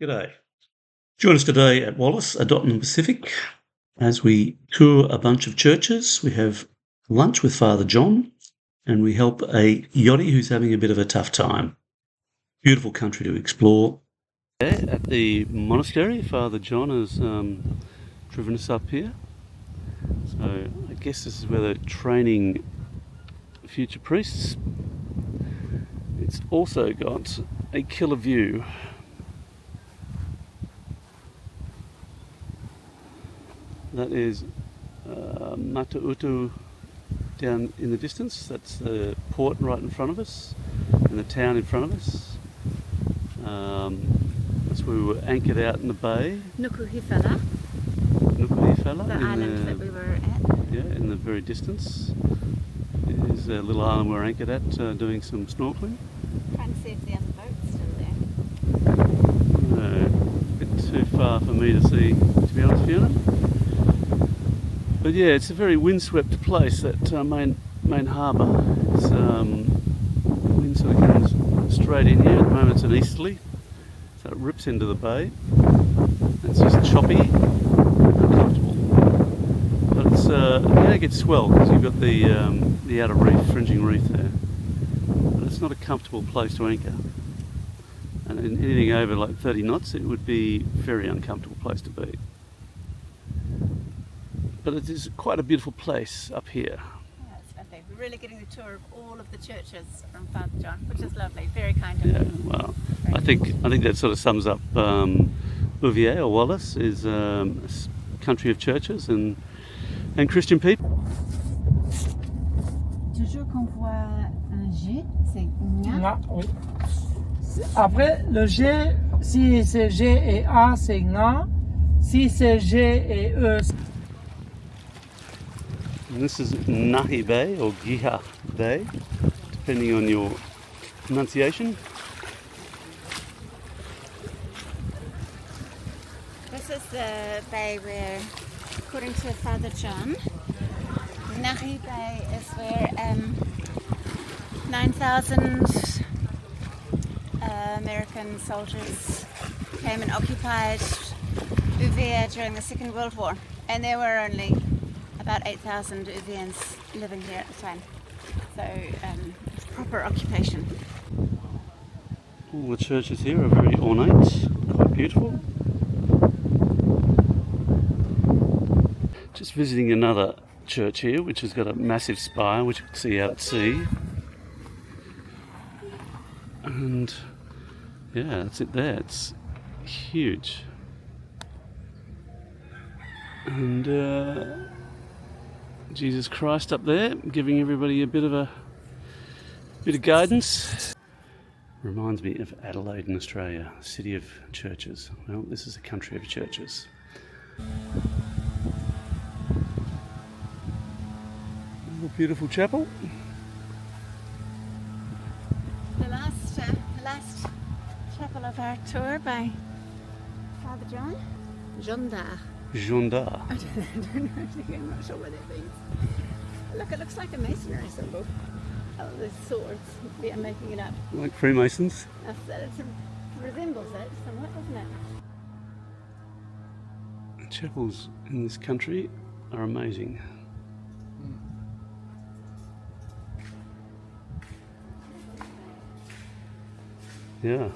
G'day. Join us today at Wallis, a dot in the Pacific, as we tour a bunch of churches. We have lunch with Father John, and we help a yachtie who's having a bit of a tough time. Beautiful country to explore. At the monastery, Father John has driven us up here. So I guess this is where they're training future priests. It's also got a killer view. That is Matautu down in the distance. That's the port right in front of us and the town in front of us. That's where we were anchored out in the bay. Nukuhifala, the island that we were at. Yeah, in the very distance is a little island we're anchored at doing some snorkeling. Trying to see if the other boat's still there. No, a bit too far for me to see, to be honest, Fiona. But yeah, it's a very windswept place, that main harbour. It's wind sort of comes straight in here. At the moment it's an easterly, so it rips into the bay. It's just choppy, uncomfortable. But it's it gets swell because you've got the outer reef, fringing reef there. But it's not a comfortable place to anchor. And in anything over like 30 knots, it would be a very uncomfortable place to be. But it is quite a beautiful place up here. Yeah, it's lovely. We're really getting the tour of all of the churches from Father John, which is lovely. Very kind of him. Yeah, well, I think that sort of sums up Bouvier or Wallis is a country of churches and Christian people. Toujours qu'on voit un G, c'est nga. Oui. Après, le G, si c'est G et A, c'est nga. Si c'est G et E, And this is Nahi Bay or Giha Bay, depending on your pronunciation. This is the bay where, according to Father John, Nahi Bay is where 9,000 American soldiers came and occupied Bouvier during the Second World War, and there were only about 8,000 Uvians living here at the time. So it's proper occupation. All the churches here are very ornate, quite beautiful. Just visiting another church here, which has got a massive spire, which you can see out at sea. And yeah, that's it there. It's huge. And Jesus Christ up there, giving everybody a bit of guidance. Reminds me of Adelaide in Australia, city of churches. Well, this is a country of churches. A beautiful chapel. The last chapel of our tour by Father John. Jondar. Jondar. I don't know, I'm not sure what it means. Look, it looks like a masonry symbol. Oh, the swords. I'm making it up. Like Freemasons. It resembles it somewhat, doesn't it? Chapels in this country are amazing. Yeah.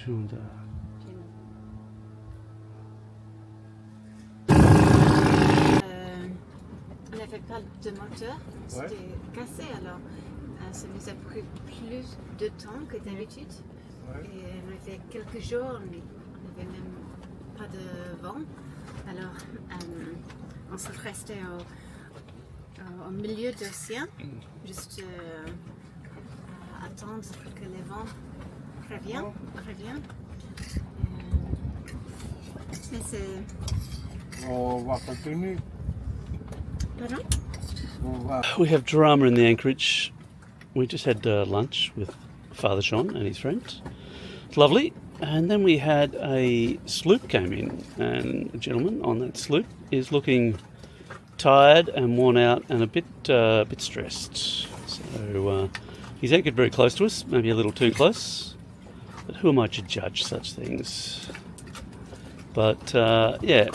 Jondar. On n'avait pas de moteur, c'était cassé alors. Ça nous a pris plus de temps que d'habitude. Et on avait quelques jours, on n'avait même pas de vent. Alors on se restait au milieu de l'océan, juste attendre que le vent revienne. Mais c'est... on va continuer. Pardon? We have drama in the anchorage. We just had lunch with Father John and his friends. It's lovely. And then we had a sloop came in, and a gentleman on that sloop is looking tired and worn out and a bit stressed. So he's anchored very close to us, maybe a little too close. But who am I to judge such things? But yeah,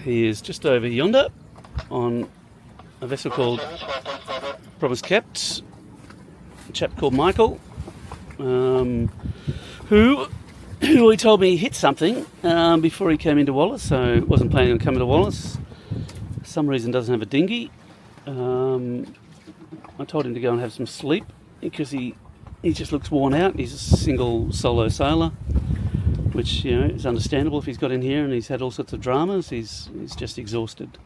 he is just over yonder on a vessel called Promise Kept. A chap called Michael, who he told me he hit something before he came into Wallis, so wasn't planning on coming to Wallis. For some reason doesn't have a dinghy. I told him to go and have some sleep because he just looks worn out. He's a single solo sailor, which is understandable if he's got in here and he's had all sorts of dramas. He's just exhausted.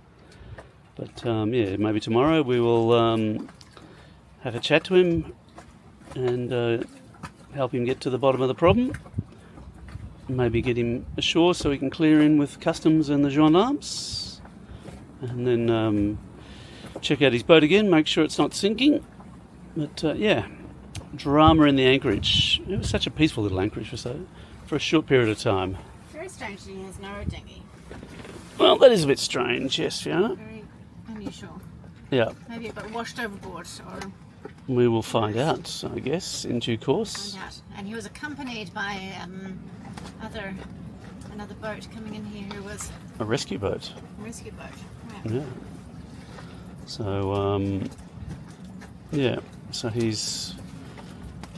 But yeah, maybe tomorrow we will have a chat to him and help him get to the bottom of the problem. Maybe get him ashore so he can clear in with customs and the gendarmes, and then check out his boat again, make sure it's not sinking. But yeah, drama in the anchorage. It was such a peaceful little anchorage for a short period of time. Very strange that he has no dinghy. Well, that is a bit strange, yes, Fiona. Very unusual. Yeah. Maybe it got washed overboard or... We will find out, I guess, in due course. Find out. And he was accompanied by another boat coming in here who was... A rescue boat. A rescue boat, right. Yeah. So, yeah. So he's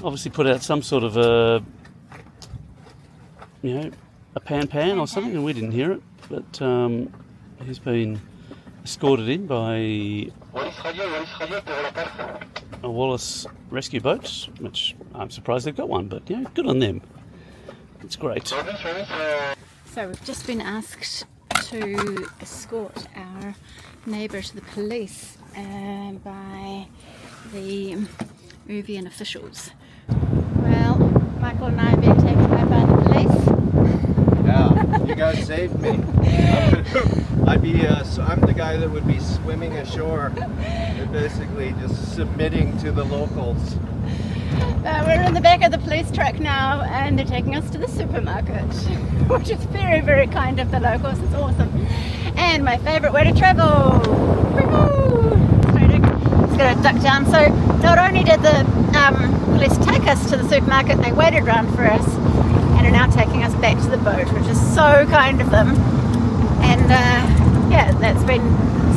obviously put out some sort of a pan or something, and we didn't hear it. But he's been escorted in by a Wallis rescue boat, which I'm surprised they've got one, but good on them. It's great. So we've just been asked to escort our neighbour to the police by the Uvian officials. Well, Michael and I are being taken away by the police. Yeah, you guys saved me. I'm the guy that would be swimming ashore and basically just submitting to the locals. We're in the back of the police truck now and they're taking us to the supermarket, which is very, very kind of the locals. It's awesome. And my favourite way to travel. Just got to duck down. So not only did the police take us to the supermarket, they waited around for us and are now taking us back to the boat, which is so kind of them. And yeah, that's been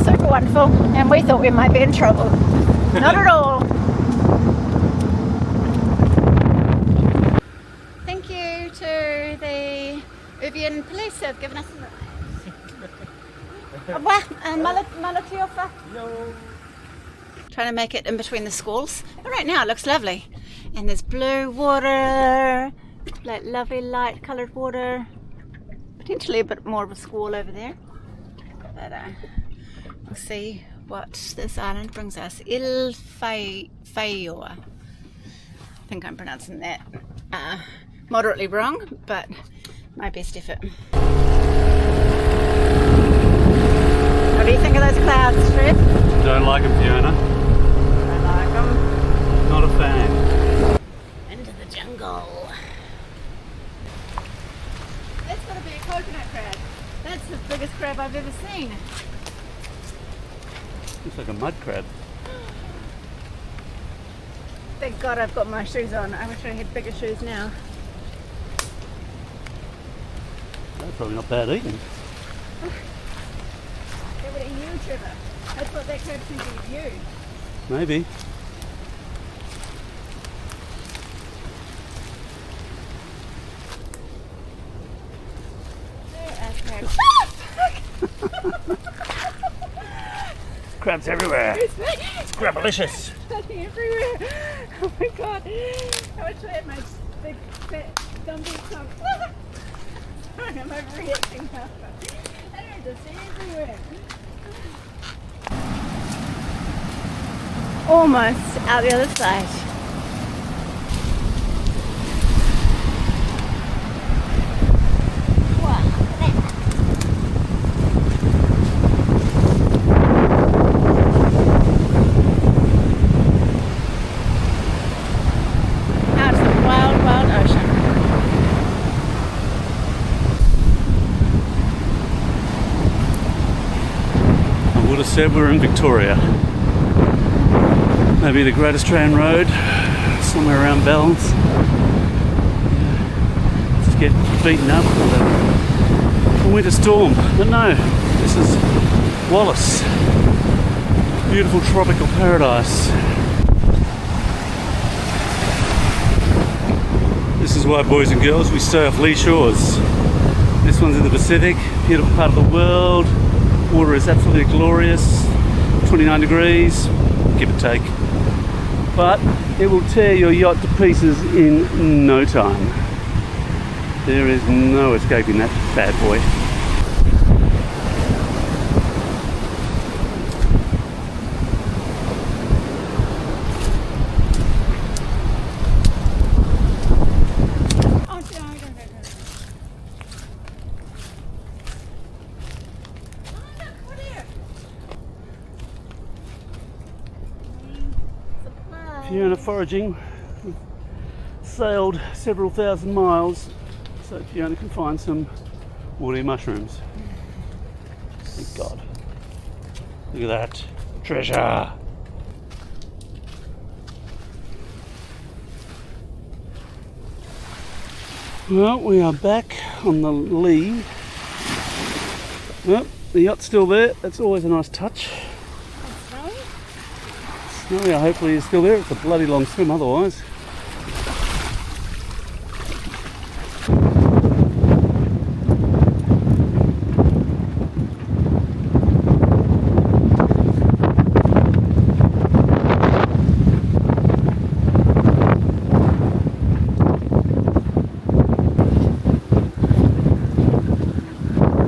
super wonderful. And we thought we might be in trouble. Not at all. Thank you to the Uvian police who have given us a ride. No. Trying to make it in between the squalls. But right now it looks lovely. And there's blue water, like lovely light coloured water. Potentially a bit more of a squall over there. But we'll see what this island brings us. Il Fayoa. I think I'm pronouncing that moderately wrong, but my best effort. What do you think of those clouds, Fred? Don't like them, Fiona. Don't like them. Not a fan. Into the jungle. That's got to be a coconut crab. That's the biggest crab I've ever seen. Looks like a mud crab. Thank God I've got my shoes on. I wish I had bigger shoes now. They're probably not bad eating. They would eat you, Trevor. That's what that crab seems to eat you. Maybe. Crabs everywhere. It's crabalicious. Everywhere. Oh my God. I wish I had my big fat Gumby trunk. Sorry, I'm overreacting now. They're just everywhere. Almost out the other side. would have said we're in Victoria. Maybe the Great Australian Road, somewhere around Bells. Just get beaten up with a winter storm. But no, this is Wallis. Beautiful tropical paradise. This is why, boys and girls, we stay off lee shores. This one's in the Pacific, beautiful part of the world. Water is absolutely glorious, 29 degrees, give or take. But it will tear your yacht to pieces in no time. There is no escaping that bad boy. Fiona foraging. We've sailed several thousand miles so Fiona can find some woody mushrooms. Thank God. Look at that. Treasure! Well, we are back on the lee. Well, the yacht's still there. That's always a nice touch. Snowy, hopefully he's still there. It's a bloody long swim otherwise.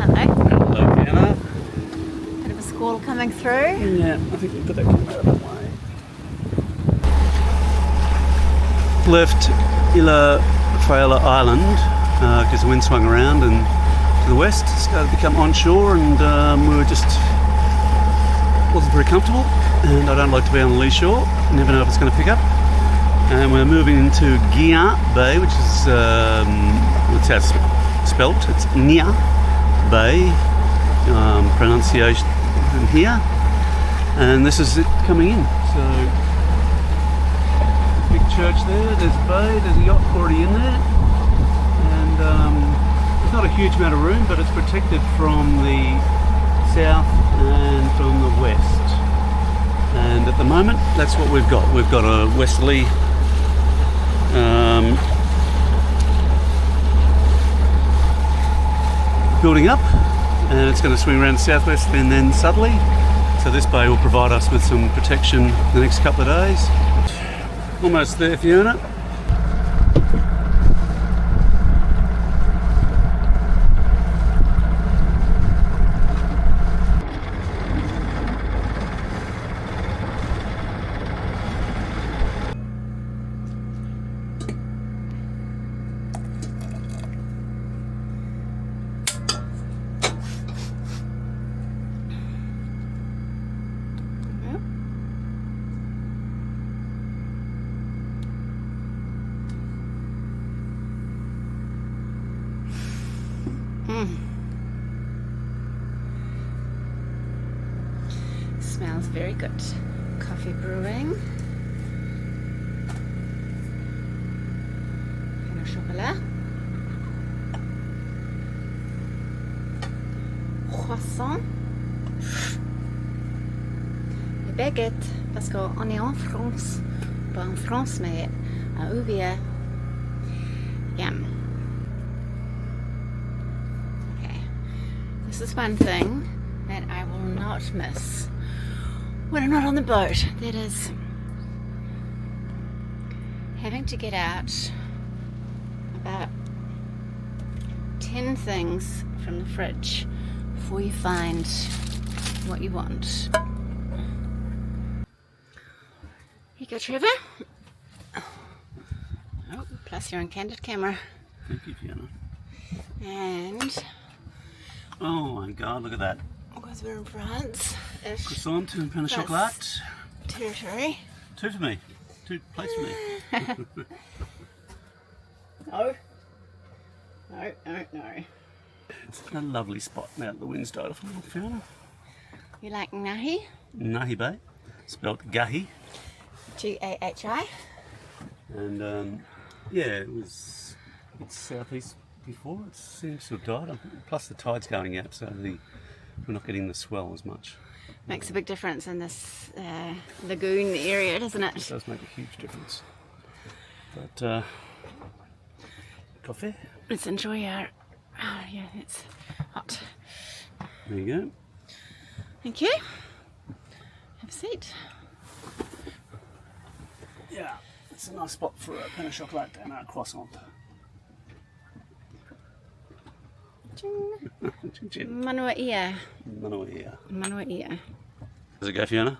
Hello, Fiona. Bit of a squall coming through. Yeah, I think we put that camera out of the way. Left Ila Faela Island because the wind swung around and to the west, started to become onshore, and we were just wasn't very comfortable, and I don't like to be on the lee shore, never know if it's going to pick up. And we're moving into Gia Bay, which is it's how it's spelt, it's Nia Bay, pronunciation here, and this is it coming in. So big church there, there's a bay, there's a yacht already in there, and there's not a huge amount of room, but it's protected from the south and from the west, and at the moment that's what we've got. We've got a westerly building up, and it's going to swing around the southwest and then southerly, so this bay will provide us with some protection the next couple of days. Almost there, Fiona. Smells very good. Coffee brewing. Pain au chocolat. Croissant. Les baguettes, parce qu'on est en France. Pas en France, mais à Ouvia. Yum. Okay. This is one thing that I will not miss when I'm not on the boat. That is having to get out about 10 things from the fridge before you find what you want. Here you go, Trevor. Oh, plus your uncandid camera. Thank you, Fiona. And Oh my God, look at that. because we're in France, Croissant and pain au France. chocolat. Territory. 2 for me. 2 plates for me. No. No, no, no. It's a lovely spot now that the wind's died off a little, Fiona. You like Ngahi? Ngahi Bay, spelled Gahi. G-A-H-I. And yeah, it's southeast before. It seems to have died. Plus the tide's going out, so we're not getting the swell as much. Makes a big difference in this lagoon area, doesn't it? It does make a huge difference. But coffee. Let's enjoy our. Oh yeah, it's hot. There you go. Thank you. Have a seat. Yeah, it's a nice spot for a pain au chocolat and a croissant. Ching. Chin chin. Manuia. Manuia. Manuia. Does it go, Fiona?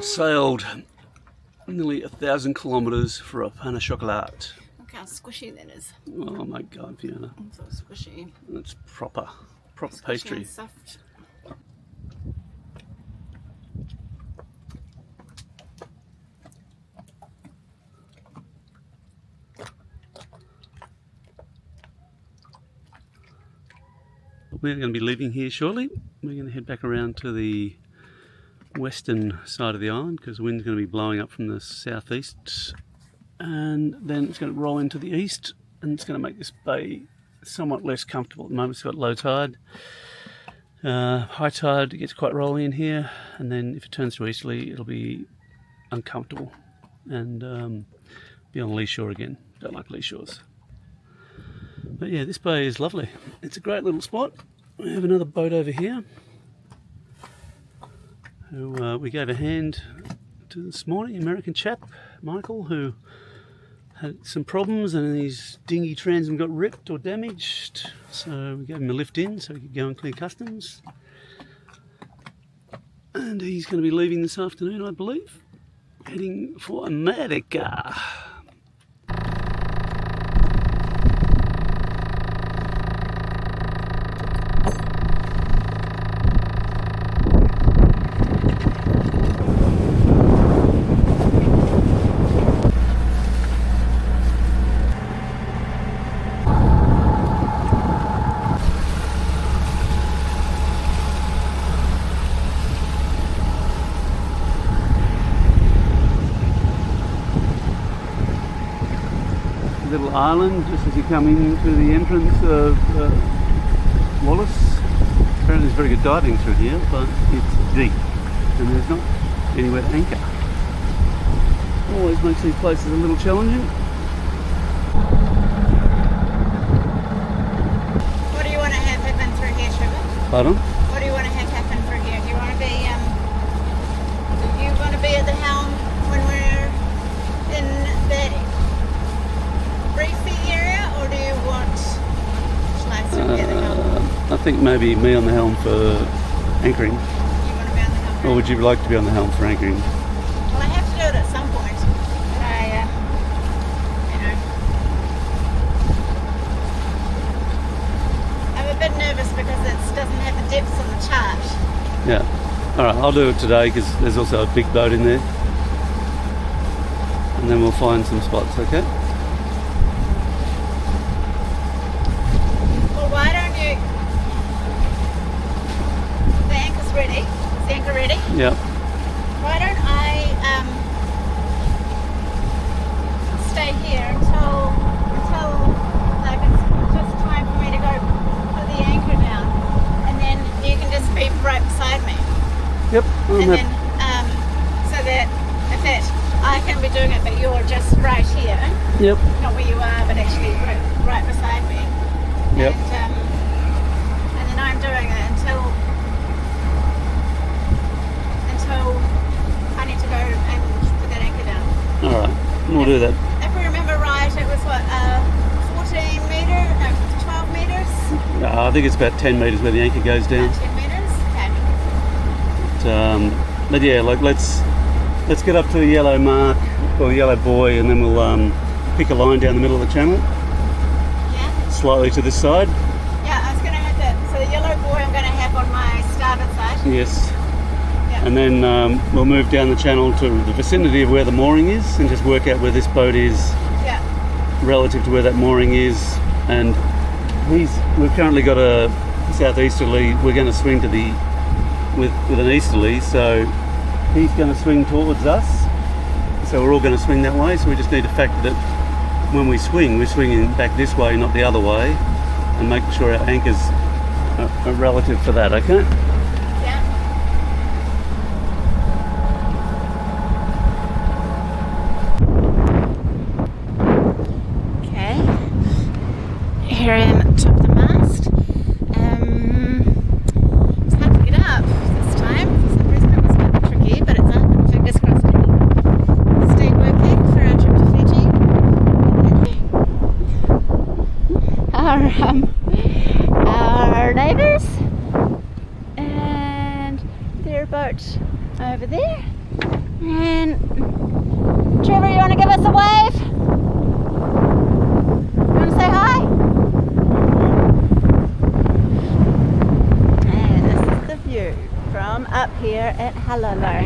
Sailed nearly 1,000 kilometres for a pain au chocolat. Look how squishy that is. Oh my God, Fiona. It's so squishy. It's proper Squishy pastry. and soft. We're going to be leaving here shortly. We're going to head back around to the western side of the island because the wind's going to be blowing up from the southeast, and then it's going to roll into the east, and it's going to make this bay somewhat less comfortable. At the moment it's got low tide. High tide, it gets quite rolling in here, and then if it turns to easterly it'll be uncomfortable and be on lee shore again. Don't like lee shores. But yeah, this bay is lovely. It's a great little spot. We have another boat over here who we gave a hand to this morning, an American chap, Michael, who had some problems and his dinghy transom got ripped or damaged. So we gave him a lift in so he could go and clear customs. And he's going to be leaving this afternoon, I believe, heading for America. Little island just as you come into the entrance of Wallis. Apparently there's very good diving through here, but it's deep and there's not anywhere to anchor. Always makes these places a little challenging. What do you want to have happen through here, Sugar? Pardon? What do you want to have happen through here? Do you want to be at the helm when we're in the reefy area, or do you want Schleister to be at the helm? I think maybe me on the helm for anchoring. You want to be on the helm? Or would you like to be on the helm for anchoring? Well, I have to do it at some point, but I'm a bit nervous because it doesn't have the depths on the chart. Yeah. Alright, I'll do it today because there's also a big boat in there. And then we'll find some spots, okay? Well, why don't you... The anchor's ready. Is the anchor ready? Yeah. Why don't I stay here until like it's just time for me to go put the anchor down, and then you can just be right beside me, Yep. and then so that if it I can be doing it, but you're just right here, Yep. not where you are, but actually right beside me. Yep. And then I'm doing it until I need to go and put that anchor down. Alright, we'll do that. If we remember right, it was what, 12 meters? I think it's about 10 metres where the anchor goes down. 10 meters? Okay. But yeah, like let's get up to the yellow mark or the yellow buoy, and then we'll pick a line down the middle of the channel. Yeah? Slightly to this side. Yeah, I was going to have that. So the yellow buoy I'm going to have on my starboard side. Yes. Yeah. And then we'll move down the channel to the vicinity of where the mooring is and just work out where this boat is Yeah. relative to where that mooring is, and we've currently got a southeasterly. We're going to swing to the with an easterly, so he's going to swing towards us. So we're all going to swing that way. So we just need to factor that when we swing, we're swinging back this way, not the other way, and making sure our anchors are relative to that. Okay. Yeah. Okay. Here I am at the top of the mast. It's hard to get up this time. For some reason it was a bit tricky, but it's up, and fingers crossed it'll stay working for our trip to Fiji. Our neighbours and their boat over there. And Trevor, you want to give us a wave? You want to say hi? And this is the view from up here at Halolo.